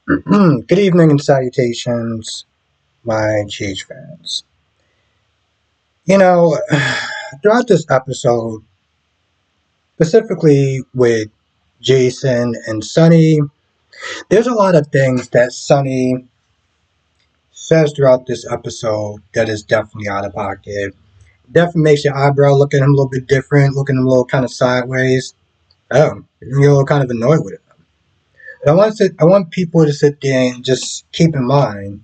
Good evening and salutations, my GH fans. You know, throughout this episode, specifically with Jason and Sonny, there's a lot of things that Sonny says throughout this episode that is definitely out of pocket. Definitely makes your eyebrow look at him a little bit different, looking at him a little kind of sideways. Oh, you're a little kind of annoyed with it. But I want people to sit there and just keep in mind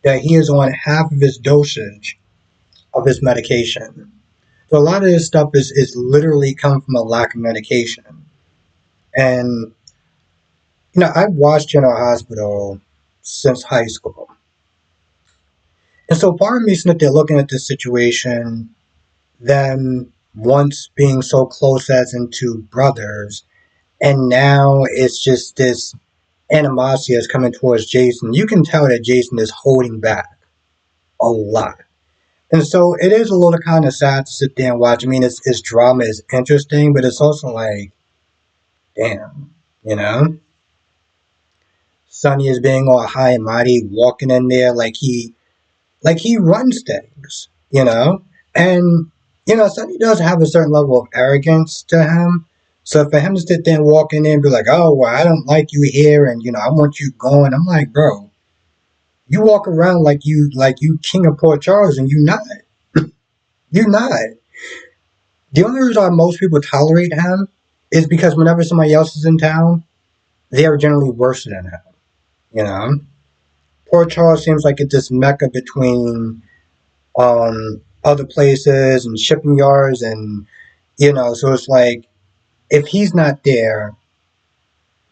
that he is on half of his dosage of his medication. So a lot of this stuff is literally come from a lack of medication. And I've watched General Hospital since high school. And so part of me is that they're looking at this situation, them once being so close as into brothers, and now it's just this animosity that's coming towards Jason. You can tell that Jason is holding back a lot. And so it is a little kind of sad to sit there and watch. I mean, it's drama is interesting, but it's also like, damn, you know? Sonny is being all high and mighty, walking in there like he runs things, you know? And, Sonny does have a certain level of arrogance to him. So for him to sit there and walk in there and be like, oh, well, I don't like you here and I want you going, I'm like, bro, you walk around like you King of Port Charles and you're not. You're not. The only reason why most people tolerate him is because whenever somebody else is in town, they are generally worse than him. You know, Port Charles seems like it's this mecca between other places and shipping yards, and so it's like if he's not there,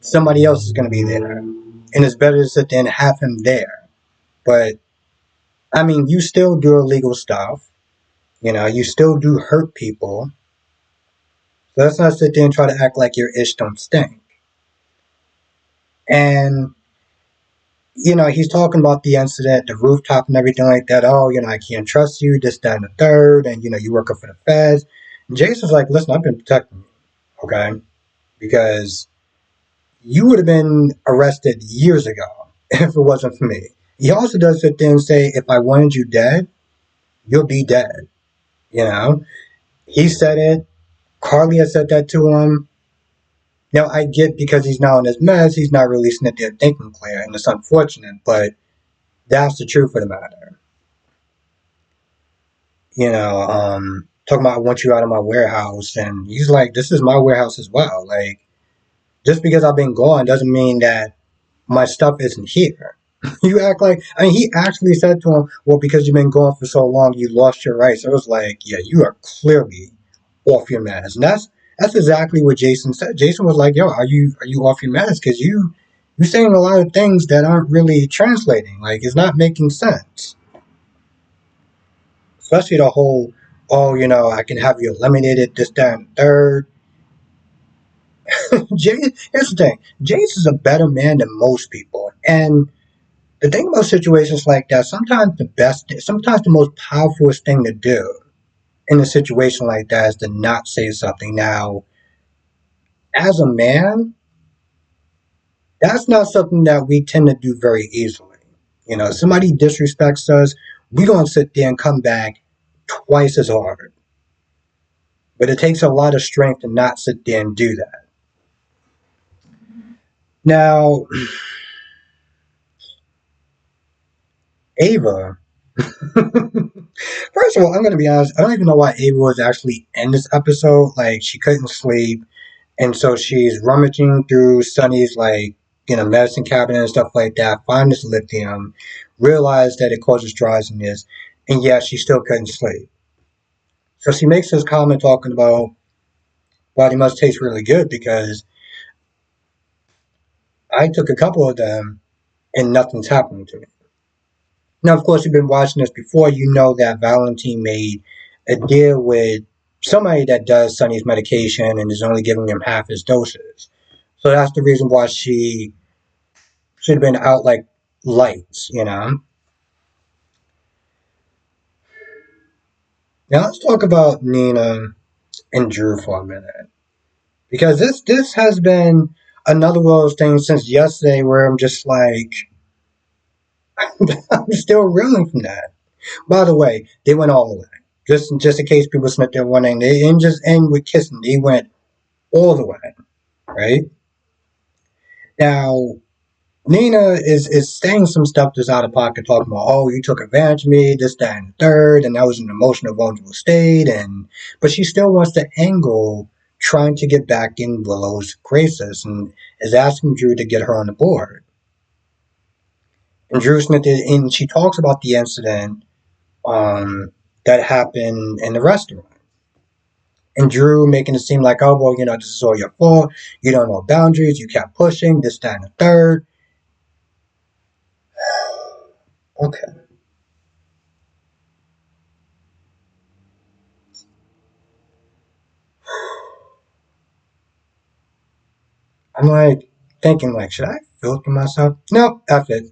somebody else is going to be there, and it's better to sit there and have him there. But I mean, you still do illegal stuff. You still do hurt people. So let's not sit there and try to act like your ish don't stink. And he's talking about the incident, the rooftop and everything like that. Oh, I can't trust you, this, that, and the third, and you working for the feds. And Jason's like, listen, I've been protecting you, okay? Because you would have been arrested years ago if it wasn't for me. He also does sit there and say, if I wanted you dead, you'll be dead. You know? He said it. Carly has said that to him. Now, I get because he's now in his mess, he's not really sitting there thinking clear, and it's unfortunate, but that's the truth of the matter. Talking about I want you out of my warehouse, and he's like, this is my warehouse as well. Like, just because I've been gone doesn't mean that my stuff isn't here. You act like, I mean, he actually said to him, well, because you've been gone for so long, you lost your rights. I was like, yeah, you are clearly off your manners. And that's exactly what Jason said. Jason was like, yo, are you off your manners? Because you're saying a lot of things that aren't really translating. Like, it's not making sense. Especially the whole, oh, I can have you eliminated, this, that, and third. Here's the thing. Jace is a better man than most people. And the thing about situations like that, sometimes the most powerful thing to do in a situation like that is to not say something. Now, as a man, that's not something that we tend to do very easily. If somebody disrespects us, we're going to sit there and come back twice as hard. But it takes a lot of strength to not sit there and do that. Now, Ava. First of all, I'm going to be honest. I don't even know why Ava was actually in this episode. Like, she couldn't sleep. And so she's rummaging through Sunny's, medicine cabinet and stuff like that. Find this lithium. Realize that it causes drowsiness. And yet she still couldn't sleep. So she makes this comment talking about, well, they must taste really good because I took a couple of them and nothing's happening to me. Now, of course, you've been watching this before. You know that Valentine made a deal with somebody that does Sonny's medication and is only giving him half his doses. So that's the reason why she should have been out like lights. Now let's talk about Nina and Drew for a minute. Because this has been another one of those things since yesterday where I'm just like, I'm still reeling from that. By the way, they went all the way. Just in case people snipped their one, they didn't just end with kissing. They went all the way, right? Now, Nina is saying some stuff that's out of pocket, talking about, oh, you took advantage of me, this, that, and the third, and that was an emotional, vulnerable state, and but she still wants to angle trying to get back in Willow's graces and is asking Drew to get her on the board. And Drew Smith, and she talks about the incident that happened in the restaurant. And Drew making it seem like, oh, well, this is all your fault. You don't know boundaries. You kept pushing, this, that, and the third. Okay. I'm like thinking, like, should I filter myself? Nope, F it.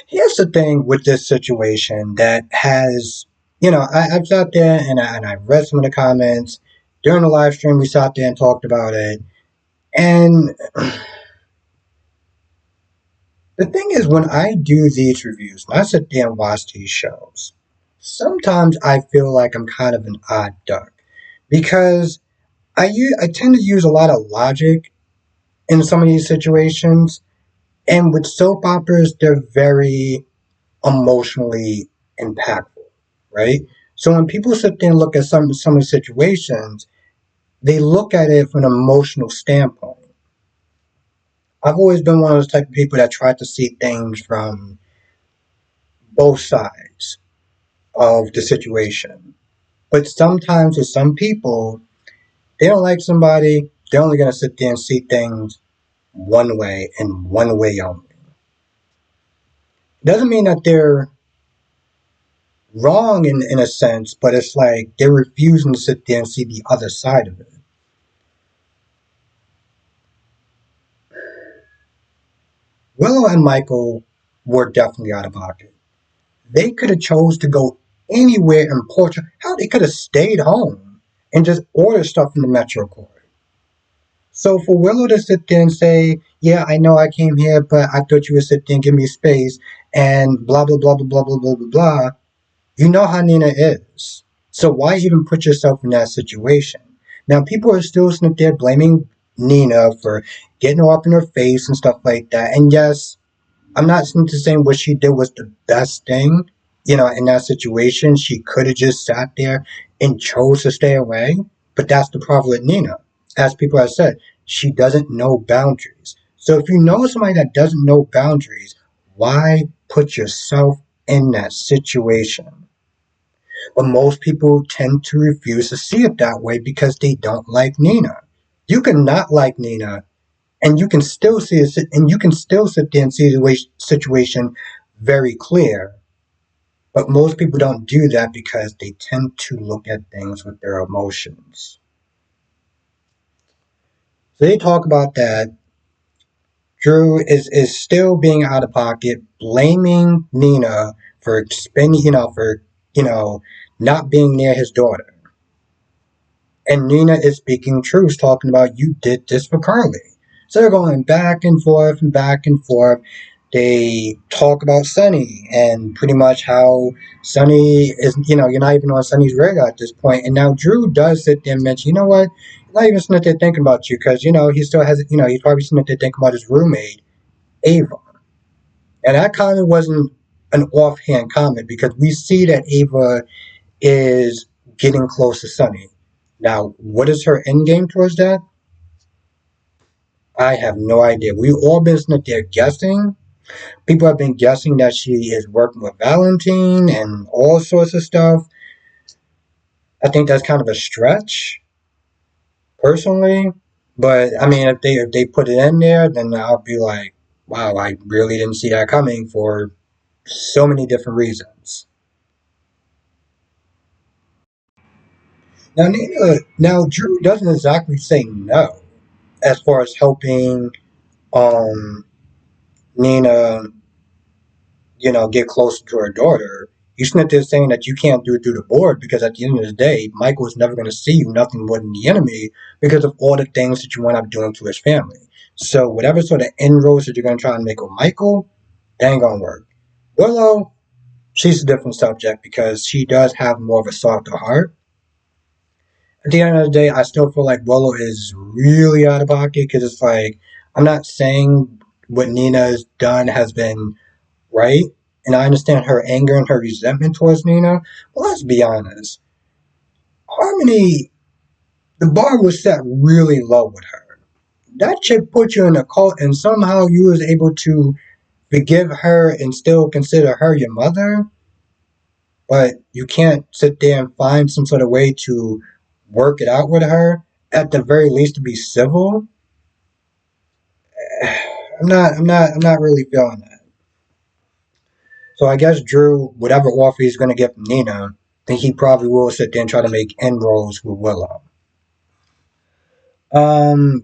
Here's the thing with this situation that has, I've sat there and I read some of the comments. During the live stream, we sat there and talked about it. And the thing is, when I do these reviews, when I sit there and watch these shows, sometimes I feel like I'm kind of an odd duck because I tend to use a lot of logic in some of these situations, and with soap operas, they're very emotionally impactful, right? So when people sit there and look at some of the situations, they look at it from an emotional standpoint. I've always been one of those type of people that try to see things from both sides of the situation. But sometimes with some people, they don't like somebody, they're only going to sit there and see things one way and one way only. Doesn't mean that they're wrong in a sense, but it's like they're refusing to sit there and see the other side of it. Willow and Michael were definitely out of pocket. They could have chose to go anywhere in Portugal. Hell, they could have stayed home and just ordered stuff from the Metro Court. So for Willow to sit there and say, "Yeah, I know I came here, but I thought you would sit there and give me space," and blah blah blah blah blah blah blah blah blah, you know how Nina is. So why even put yourself in that situation? Now people are still sitting there blaming Nina for getting her up in her face and stuff like that. And yes, I'm not saying what she did was the best thing, in that situation. She could have just sat there and chose to stay away. But that's the problem with Nina. As people have said, she doesn't know boundaries. So if you know somebody that doesn't know boundaries, why put yourself in that situation? But most people tend to refuse to see it that way because they don't like Nina. You can not like Nina and you can still see it, and you can still sit there and see the situation very clear. But most people don't do that because they tend to look at things with their emotions. So they talk about that. Drew is still being out of pocket, blaming Nina for spending, you know, not being near his daughter. And Nina is speaking truth, talking about you did this for Carly. So they're going back and forth and back and forth. They talk about Sonny and pretty much how Sonny is, you're not even on Sonny's radar at this point. And now Drew does sit there and mention, you know what? He's not even sitting there thinking about you because, he still has, he's probably sitting there thinking about his roommate, Ava. And that comment wasn't an offhand comment because we see that Ava is getting close to Sonny. Now, what is her end game towards that? I have no idea. We've all been sitting there guessing. People have been guessing that she is working with Valentine and all sorts of stuff. I think that's kind of a stretch, personally. But I mean, if they put it in there, then I'll be like, wow, I really didn't see that coming for so many different reasons. Now Drew doesn't exactly say no as far as helping um, Nina, get closer to her daughter. you shouldn't there saying that you can't do it through the board because at the end of the day, Michael is never going to see you nothing more than the enemy because of all the things that you wind up doing to his family. So whatever sort of inroads that you're going to try and make with Michael, that ain't going to work. Willow, she's a different subject because she does have more of a softer heart. At the end of the day, I still feel like Willow is really out of pocket because it's like, I'm not saying what Nina has done has been right, and I understand her anger and her resentment towards Nina, but let's be honest. Harmony, the bar was set really low with her. That chick put you in a cult, and somehow you was able to forgive her and still consider her your mother, but you can't sit there and find some sort of way to work it out with her, at the very least to be civil. I'm not really feeling that. So I guess Drew, whatever offer he's going to get from Nina, I think he probably will sit there and try to make inroads with Willow. Um,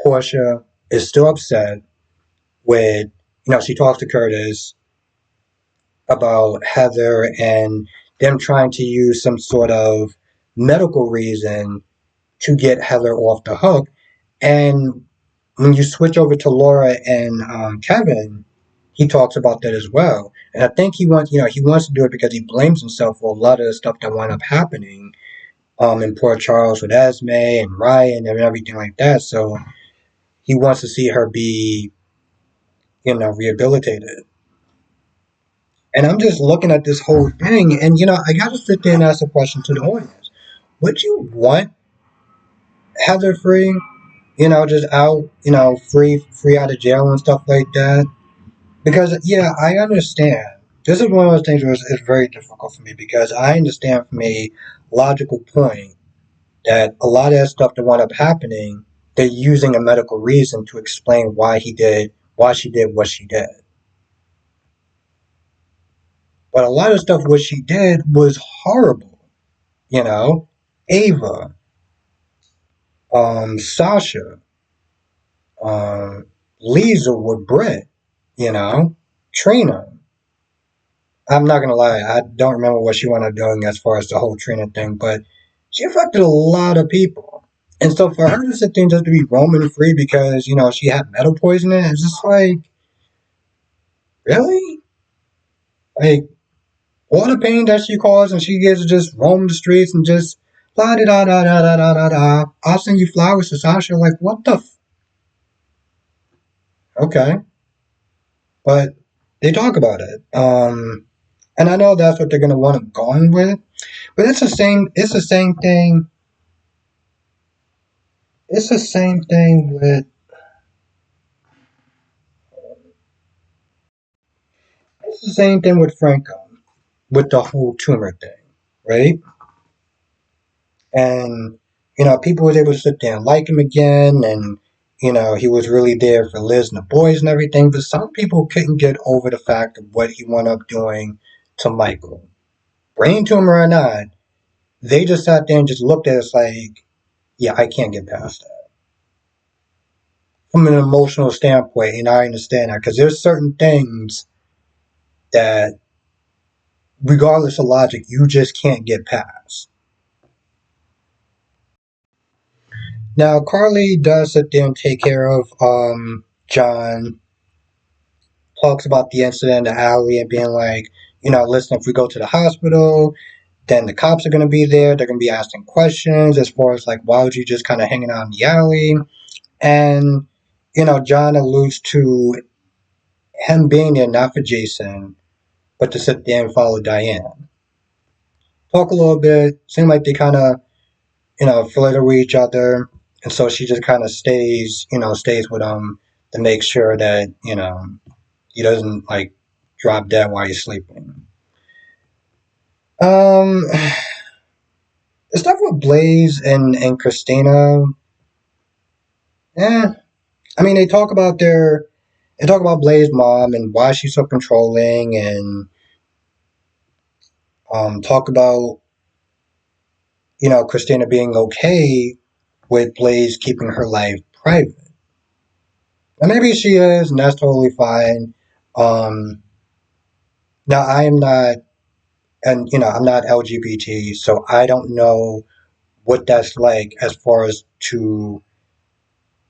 Portia is still upset with, she talks to Curtis about Heather and them trying to use some sort of medical reason to get Heather off the hook. And when you switch over to Laura and Kevin, he talks about that as well. And I think he wants to do it because he blames himself for a lot of the stuff that wound up happening in Port Charles with Esme and Ryan and everything like that. So he wants to see her be, rehabilitated. And I'm just looking at this whole thing, and I got to sit there and ask a question to the audience: would you want Heather free? Just out, free out of jail and stuff like that. Because yeah, I understand. This is one of those things where it's very difficult for me because I understand from a logical point that a lot of that stuff that wound up happening, they're using a medical reason to explain why she did what she did. But a lot of stuff what she did was horrible. You know, Ava, Sasha, um, Lisa with Britt, you know, Trina. I'm not gonna lie, I don't remember what she wound up doing as far as the whole Trina thing, but she affected a lot of people. And so for her to sit there and just to be roaming free because, she had metal poisoning, it's just like, really? Like, all the pain that she caused and she gets to just roam the streets and just la da da da da da da da da. I'll send you flowers to Sasha. Like, what the okay. But they talk about it. And I know that's what they're gonna want to go on with. But it's the same thing. It's the same thing with Franco, with the whole tumor thing, right? And people was able to sit there and like him again, and he was really there for Liz and the boys and everything. But some people couldn't get over the fact of what he wound up doing to Michael, brain tumor or not. They just sat there and just looked at us like, yeah, I can't get past that from an emotional standpoint, and I understand that because there's certain things that, regardless of logic, you just can't get past. Now, Carly does sit there and take care of John, talks about the incident in the alley and being like, listen, if we go to the hospital, then the cops are going to be there. They're going to be asking questions as far as like, why would you just kind of hanging out in the alley? And, John alludes to him being there not for Jason, but to sit there and follow Diane. Talk a little bit. Seem like they kind of, flirt with each other. And so she just kind of stays with him to make sure that, he doesn't like drop dead while he's sleeping. Um, the stuff with Blaze and Christina, eh. I mean, they talk about Blaze's mom and why she's so controlling, and talk about Christina being okay with Blaze keeping her life private. And maybe she is, and that's totally fine. Um, Now I am not, and I'm not LGBT, so I don't know what that's like as far as to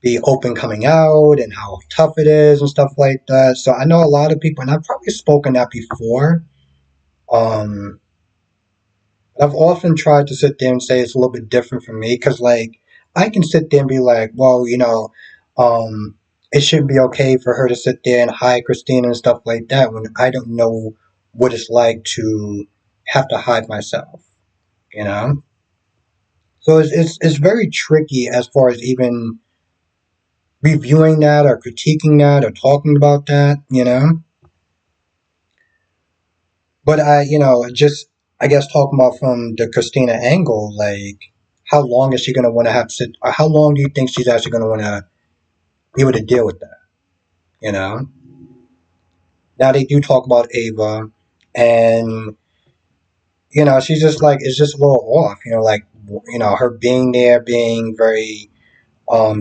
be open coming out and how tough it is and stuff like that. So I know a lot of people, and I've probably spoken that before. Um, I've often tried to sit there and say it's a little bit different for me because, like, I can sit there and be like, well, um, it should be okay for her to sit there and hide Christina and stuff like that when I don't know what it's like to have to hide myself, you know? So it's very tricky as far as even reviewing that or critiquing that or talking about that. But just I guess talking about from the Christina angle, like how long is she gonna want to have to sit? Or how long do you think she's actually gonna want to be able to deal with that? You know. Now they do talk about Ava, and she's just like it's just a little off. Like her being there, being very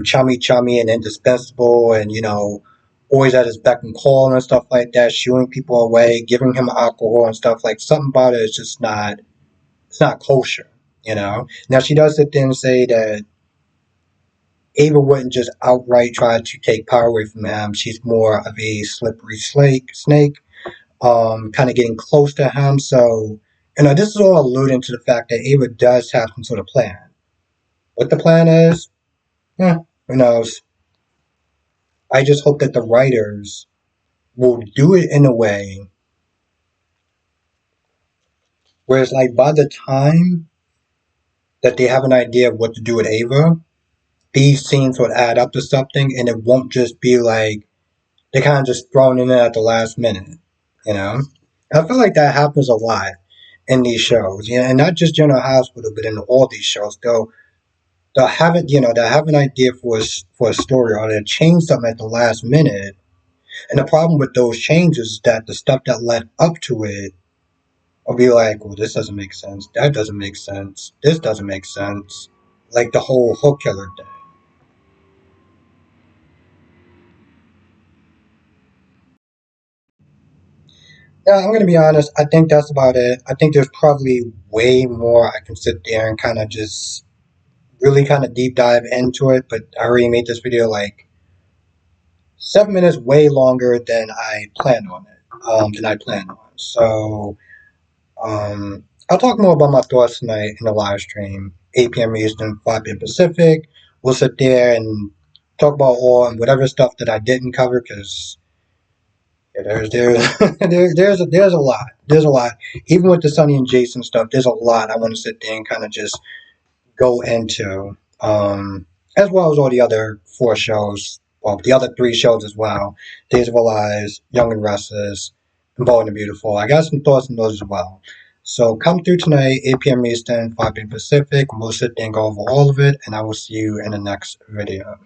chummy and indispensable, and always at his beck and call and stuff like that, shooing people away, giving him alcohol and stuff like something about it is just not it's not kosher. Now she does sit there and say that Ava wouldn't just outright try to take power away from him. She's more of a slippery snake, kind of getting close to him. So, this is all alluding to the fact that Ava does have some sort of plan. What the plan is, who knows? I just hope that the writers will do it in a way where it's like by the time that they have an idea of what to do with Ava, these scenes would add up to something and it won't just be like they kind of just thrown in at the last minute, you know? I feel like that happens a lot in these shows, and not just General Hospital, but in all these shows. They'll have it, they'll have an idea for a story or they'll change something at the last minute. And the problem with those changes is that the stuff that led up to it will be like, well, this doesn't make sense. That doesn't make sense. This doesn't make sense. Like the whole hook killer thing. Yeah, I'm gonna be honest. I think that's about it. I think there's probably way more I can sit there and kind of just really kind of deep dive into it. But I already made this video like 7 minutes, way longer than I planned on it. Than I planned on. So I'll talk more about my thoughts tonight in the live stream, 8 p.m. Eastern, 5 p.m. Pacific. We'll sit there and talk about all and whatever stuff that I didn't cover because yeah, there's a lot. There's a lot. Even with the Sonny and Jason stuff, there's a lot I want to sit there and kind of just go into. As well as all the other 4 shows, well, the other 3 shows as well. Days of Our Lives, Young and Restless, and Bold and the Beautiful. I got some thoughts on those as well. So come through tonight, 8 p.m. Eastern, 5 p.m. Pacific. We'll sit there and go over all of it, and I will see you in the next video.